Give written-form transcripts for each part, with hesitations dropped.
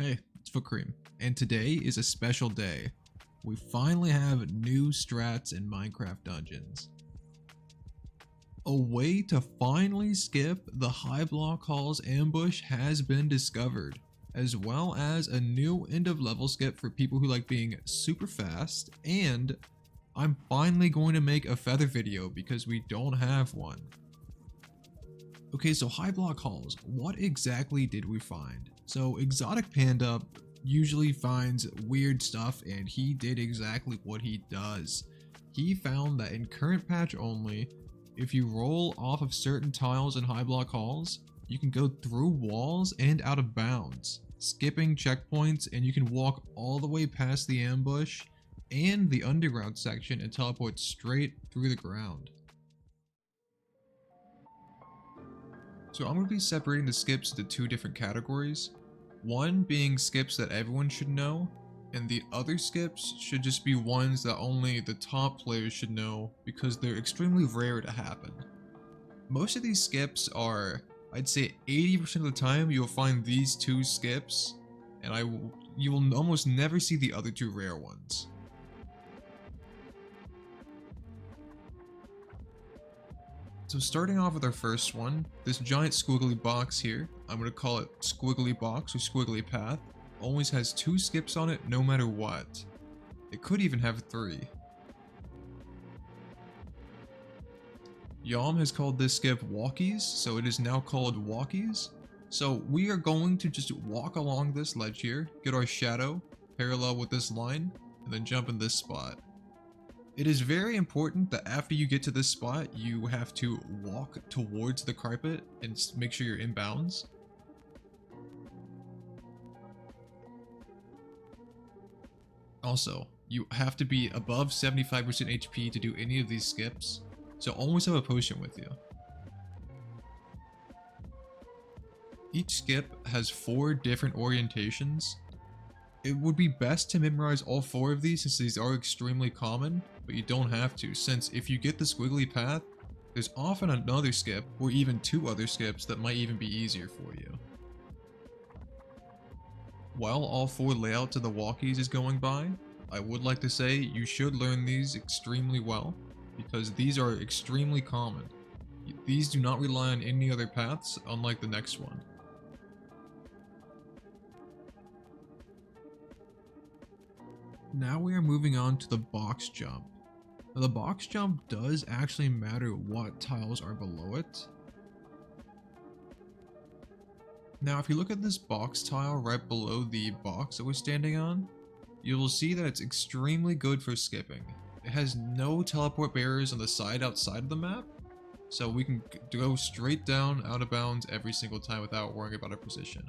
Hey, it's Foot Cream, and today is a special day. We finally have new strats in Minecraft Dungeons. A way to finally skip the Highblock Halls ambush has been discovered, as well as a new end of level skip for people who like being super fast, and I'm finally going to make a feather video because we don't have one. Okay, so Highblock Halls, what exactly did we find? So Exotic Panda usually finds weird stuff, and he did exactly what he does. He found that in current patch only, if you roll off of certain tiles in Highblock Halls, you can go through walls and out of bounds, skipping checkpoints, and you can walk all the way past the ambush and the underground section and teleport straight through the ground. So I'm going to be separating the skips into two different categories. One being skips that everyone should know, and the other skips should just be ones that only the top players should know because they're extremely rare to happen. Most of these skips are, I'd say 80% of the time you'll find these two skips, and you will almost never see the other two rare ones. So starting off with our first one, this giant squiggly box here, I'm going to call it squiggly box or squiggly path, always has two skips on it no matter what. It could even have three. Yom has called this skip walkies, so it is now called walkies. So we are going to just walk along this ledge here, get our shadow parallel with this line, and then jump in this spot. It is very important that after you get to this spot, you have to walk towards the carpet and make sure you're in bounds. Also, you have to be above 75% HP to do any of these skips, so always have a potion with you. Each skip has 4 different orientations. It would be best to memorize all 4 of these since these are extremely common, but you don't have to, since if you get the squiggly path, there's often another skip or even 2 other skips that might even be easier for you. While all 4 layouts of the walkies is going by, I would like to say you should learn these extremely well, because these are extremely common. These do not rely on any other paths, unlike the next one. Now we are moving on to the box jump. Now the box jump does actually matter what tiles are below it. Now if you look at this box tile right below the box that we're standing on, you will see that it's extremely good for skipping. It has no teleport barriers on the side outside of the map, so we can go straight down out of bounds every single time without worrying about our position.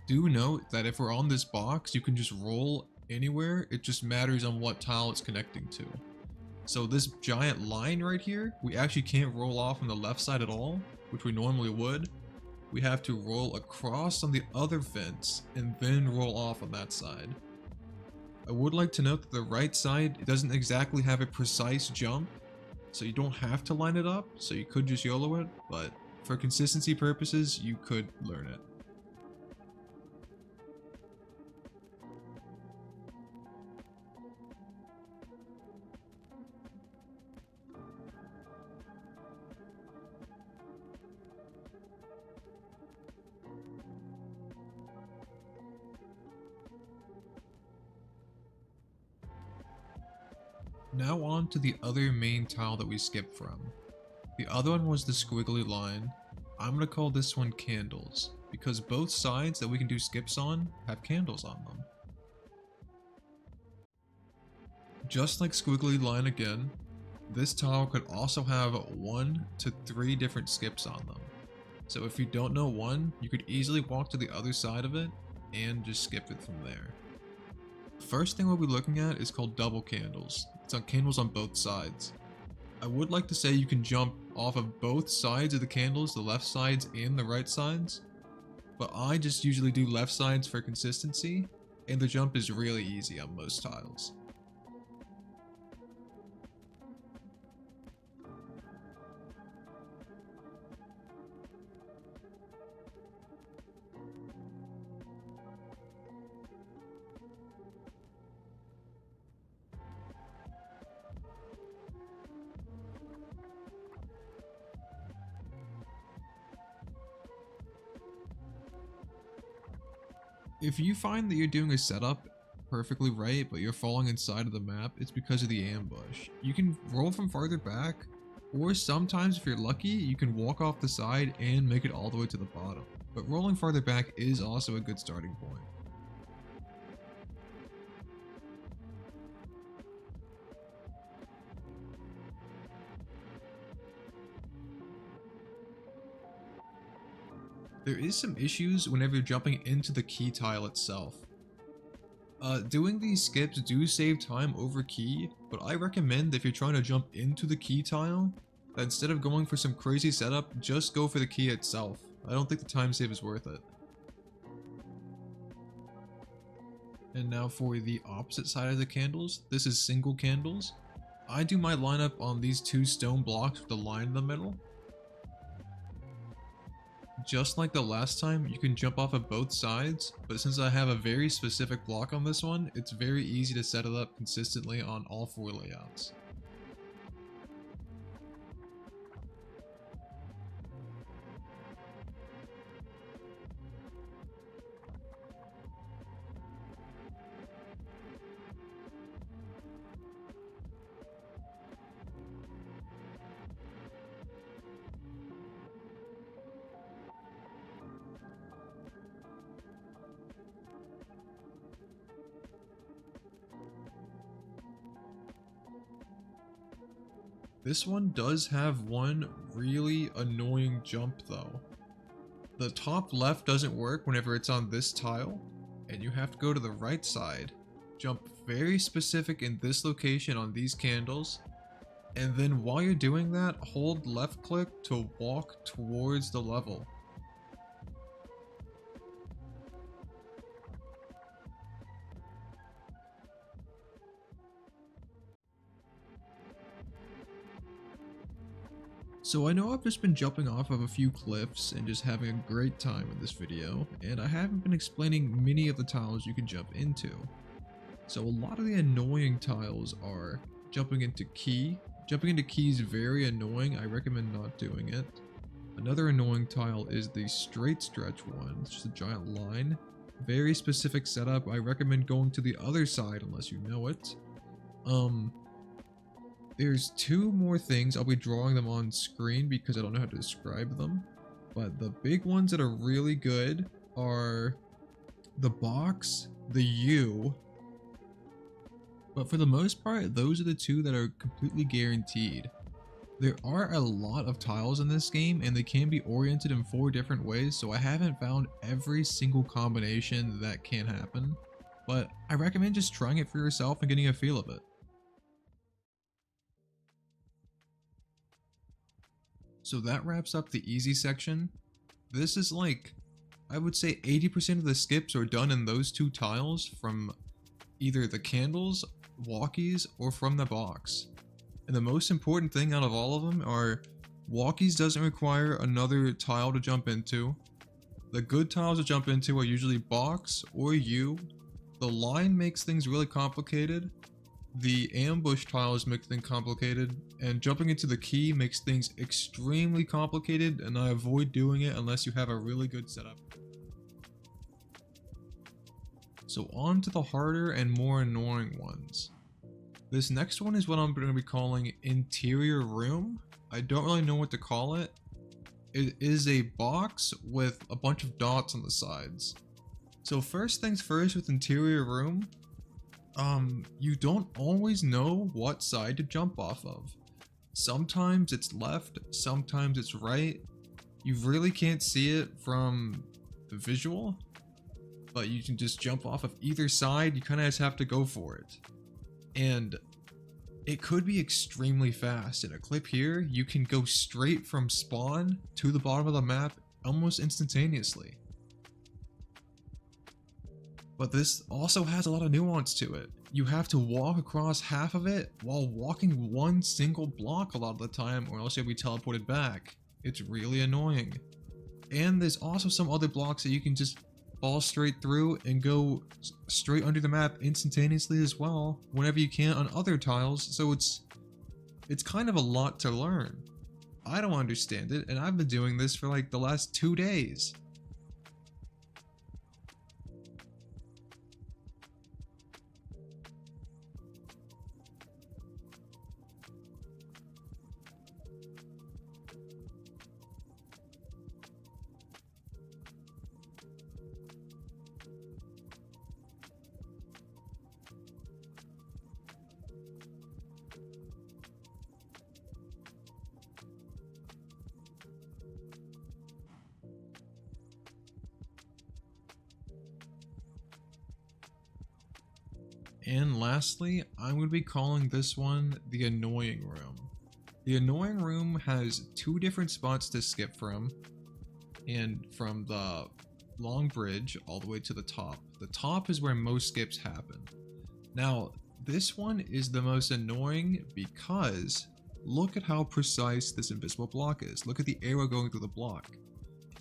Do note that if we're on this box, you can just roll anywhere, it just matters on what tile it's connecting to. So this giant line right here, we actually can't roll off on the left side at all, which we normally would. We have to roll across on the other fence and then roll off on that side. I would like to note that the right side, it doesn't exactly have a precise jump, so you don't have to line it up, so you could just YOLO it, but for consistency purposes, you could learn it. Now on to the other main tile that we skipped from. The other one was the squiggly line. I'm gonna call this one candles, because both sides that we can do skips on have candles on them. Just like squiggly line again, this tile could also have 1 to 3 different skips on them. So if you don't know one, you could easily walk to the other side of it and just skip it from there. First thing we'll be looking at is called double candles. It's on candles on both sides. I would like to say you can jump off of both sides of the candles, the left sides and the right sides, but I just usually do left sides for consistency, and the jump is really easy on most tiles. If you find that you're doing a setup perfectly right, but you're falling inside of the map, it's because of the ambush. You can roll from farther back, or sometimes if you're lucky, you can walk off the side and make it all the way to the bottom. But rolling farther back is also a good starting point. There is some issues whenever you're jumping into the key tile itself. Doing these skips do save time over key, but I recommend if you're trying to jump into the key tile, that instead of going for some crazy setup, just go for the key itself. I don't think the time save is worth it. And now for the opposite side of the candles, this is single candles. I do my lineup on these two stone blocks with a line in the middle. Just like the last time, you can jump off of both sides, but since I have a very specific block on this one, it's very easy to set it up consistently on all four layouts. This one does have one really annoying jump though. The top left doesn't work whenever it's on this tile, and you have to go to the right side, jump very specific in this location on these candles, and then while you're doing that, hold left click to walk towards the level. So I know I've just been jumping off of a few cliffs and just having a great time in this video, and I haven't been explaining many of the tiles you can jump into. So a lot of the annoying tiles are jumping into key. Jumping into key is very annoying, I recommend not doing it. Another annoying tile is the straight stretch one, it's just a giant line. Very specific setup, I recommend going to the other side unless you know it. There's two more things, I'll be drawing them on screen because I don't know how to describe them. But the big ones that are really good are the box, the U. But for the most part, those are the two that are completely guaranteed. There are a lot of tiles in this game and they can be oriented in 4 different ways, so I haven't found every single combination that can happen. But I recommend just trying it for yourself and getting a feel of it. So that wraps up the easy section. This is like, I would say 80% of the skips are done in those 2 tiles from either the candles, walkies, or from the box. And the most important thing out of all of them are walkies doesn't require another tile to jump into. The good tiles to jump into are usually box or U. The line makes things really complicated. The ambush tiles make things complicated, and jumping into the key makes things extremely complicated, and I avoid doing it unless you have a really good setup. So on to the harder and more annoying ones. This next one is what I'm going to be calling interior room. I don't really know what to call it. It is a box with a bunch of dots on the sides. So first things first with interior room, you don't always know what side to jump off of. Sometimes it's left, sometimes it's right. You really can't see it from the visual, but you can just jump off of either side. You kind of just have to go for it. And it could be extremely fast. In a clip here, you can go straight from spawn to the bottom of the map almost instantaneously. But this also has a lot of nuance to it. You have to walk across half of it while walking one single block a lot of the time, or else you'll be teleported back. It's really annoying. And there's also some other blocks that you can just fall straight through and go straight under the map instantaneously as well, whenever you can on other tiles, so it's kind of a lot to learn. I don't understand it, and I've been doing this for like the last 2 days. And lastly, I'm going to be calling this one the annoying room. The annoying room has two different spots to skip from, and from the long bridge all the way to the top. The top is where most skips happen. Now, this one is the most annoying because look at how precise this invisible block is. Look at the arrow going through the block.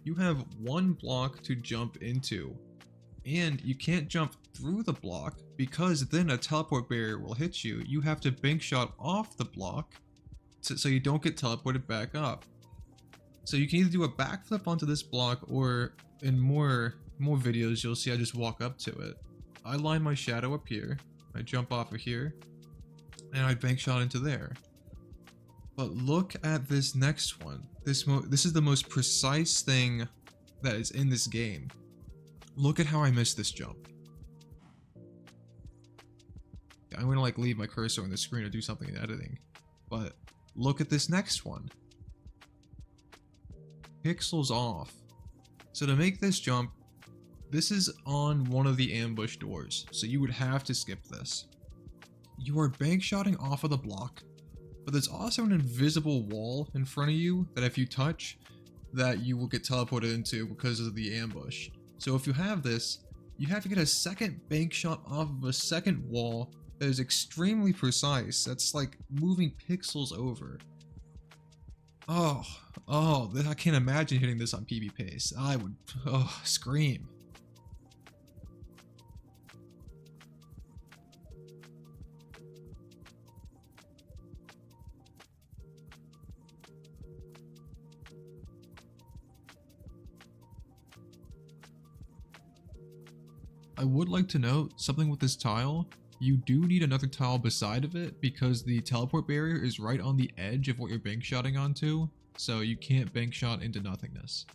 You have one block to jump into, and you can't jump through the block because then a teleport barrier will hit you. You have to bank shot off the block so you don't get teleported back up. So you can either do a backflip onto this block, or in more videos you'll see I just walk up to it. I line my shadow up here, I jump off of here, and I bank shot into there. But look at this next one. This is the most precise thing that is in this game. Look at how I missed this jump. I'm gonna like leave my cursor on the screen or do something in editing. But look at this next one. Pixels off. So to make this jump, this is on one of the ambush doors, so you would have to skip this. You are bank shotting off of the block, but there's also an invisible wall in front of you that if you touch, that you will get teleported into because of the ambush. So if you have this, you have to get a second bank shot off of a second wall that is extremely precise. That's like moving pixels over. Oh, I can't imagine hitting this on PB pace. I would, scream. I would like to note something with this tile. You do need another tile beside of it because the teleport barrier is right on the edge of what you're bank shotting onto, so you can't bank shot into nothingness.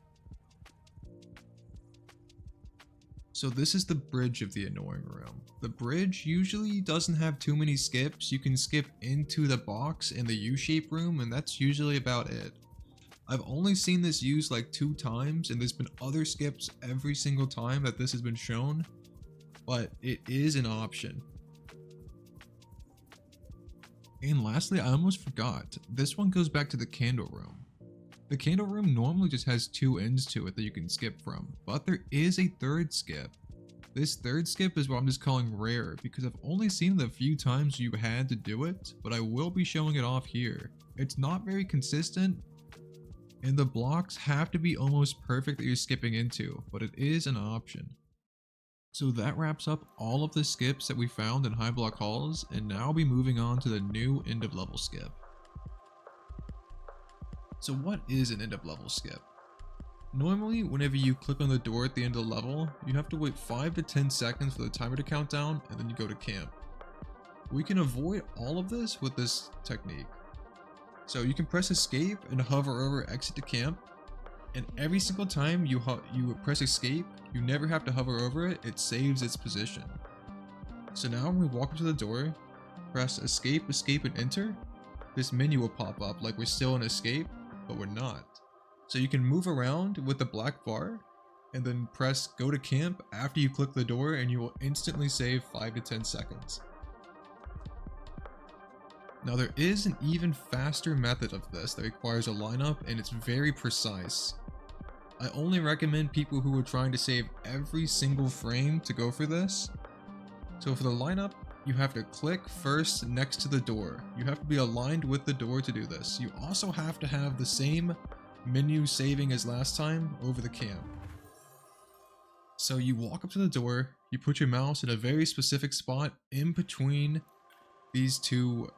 So this is the bridge of the annoying room. The bridge usually doesn't have too many skips. You can skip into the box in the U-shape room, and that's usually about it. I've only seen this used like 2 times, and there's been other skips every single time that this has been shown, but it is an option. And lastly, I almost forgot, this one goes back to the candle room. The candle room normally just has 2 ends to it that you can skip from, but there is a third skip. This third skip is what I'm just calling rare because I've only seen it a few times you had to do it, but I will be showing it off here. It's not very consistent, and the blocks have to be almost perfect that you're skipping into, but it is an option. So that wraps up all of the skips that we found in Highblock Halls, and now I'll be moving on to the new end of level skip. So what is an end of level skip? Normally, whenever you click on the door at the end of the level, you have to wait 5 to 10 seconds for the timer to count down, and then you go to camp. We can avoid all of this with this technique. So you can press escape and hover over exit to camp, and every single time you press escape, you never have to hover over it, it saves its position. So now when we walk up to the door, press escape, escape, and enter, this menu will pop up like we're still in escape, but we're not. So you can move around with the black bar, and then press go to camp after you click the door, and you will instantly save 5 to 10 seconds. Now there is an even faster method of this that requires a lineup, and it's very precise. I only recommend people who are trying to save every single frame to go for this. So for the lineup, you have to click first next to the door. You have to be aligned with the door to do this. You also have to have the same menu saving as last time over the camp. So you walk up to the door, you put your mouse in a very specific spot in between these two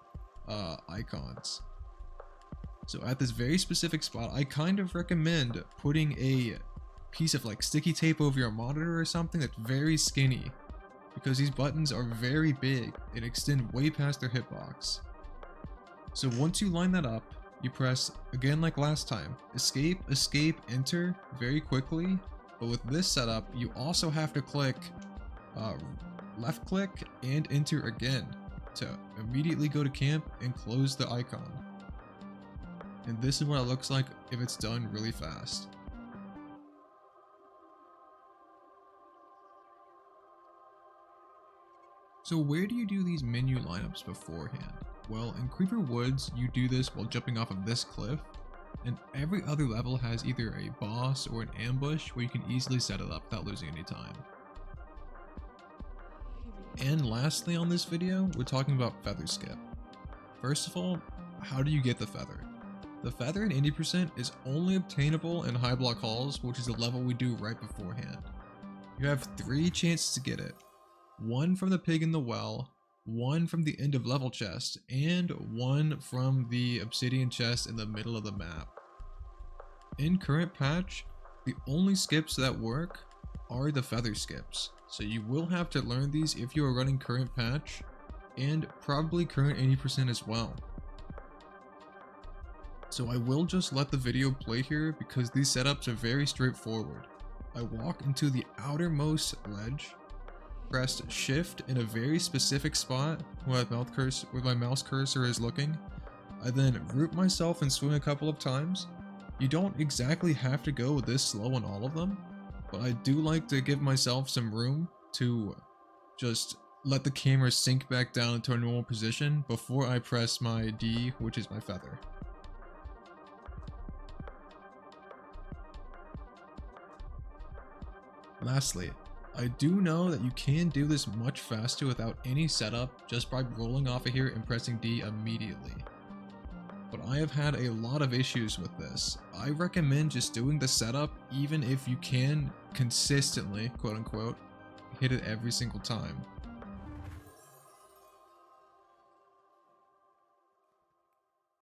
icons. So at this very specific spot, I kind of recommend putting a piece of like sticky tape over your monitor or something that's very skinny, because these buttons are very big and extend way past their hitbox. So once you line that up, you press, again like last time, escape, escape, enter very quickly, but with this setup, you also have to click left click and enter again to immediately go to camp and close the icon. And this is what it looks like if it's done really fast. So where do you do these menu lineups beforehand? Well, in Creeper Woods, you do this while jumping off of this cliff, and every other level has either a boss or an ambush where you can easily set it up without losing any time. And lastly on this video, we're talking about Feather Skip. First of all, how do you get the feather? The feather in 80% is only obtainable in Highblock Halls, which is the level we do right beforehand. You have 3 chances to get it. 1 from the pig in the well, 1 from the end of level chest, and 1 from the obsidian chest in the middle of the map. In current patch, the only skips that work are the feather skips, so you will have to learn these if you are running current patch, and probably current 80% as well. So I will just let the video play here because these setups are very straightforward. I walk into the outermost ledge, press shift in a very specific spot where my mouse cursor is looking. I then root myself and swing a couple of times. You don't exactly have to go this slow on all of them, but I do like to give myself some room to just let the camera sink back down into a normal position before I press my D, which is my feather. Lastly, I do know that you can do this much faster without any setup just by rolling off of here and pressing D immediately. But I have had a lot of issues with this. I recommend just doing the setup even if you can consistently, quote unquote, hit it every single time.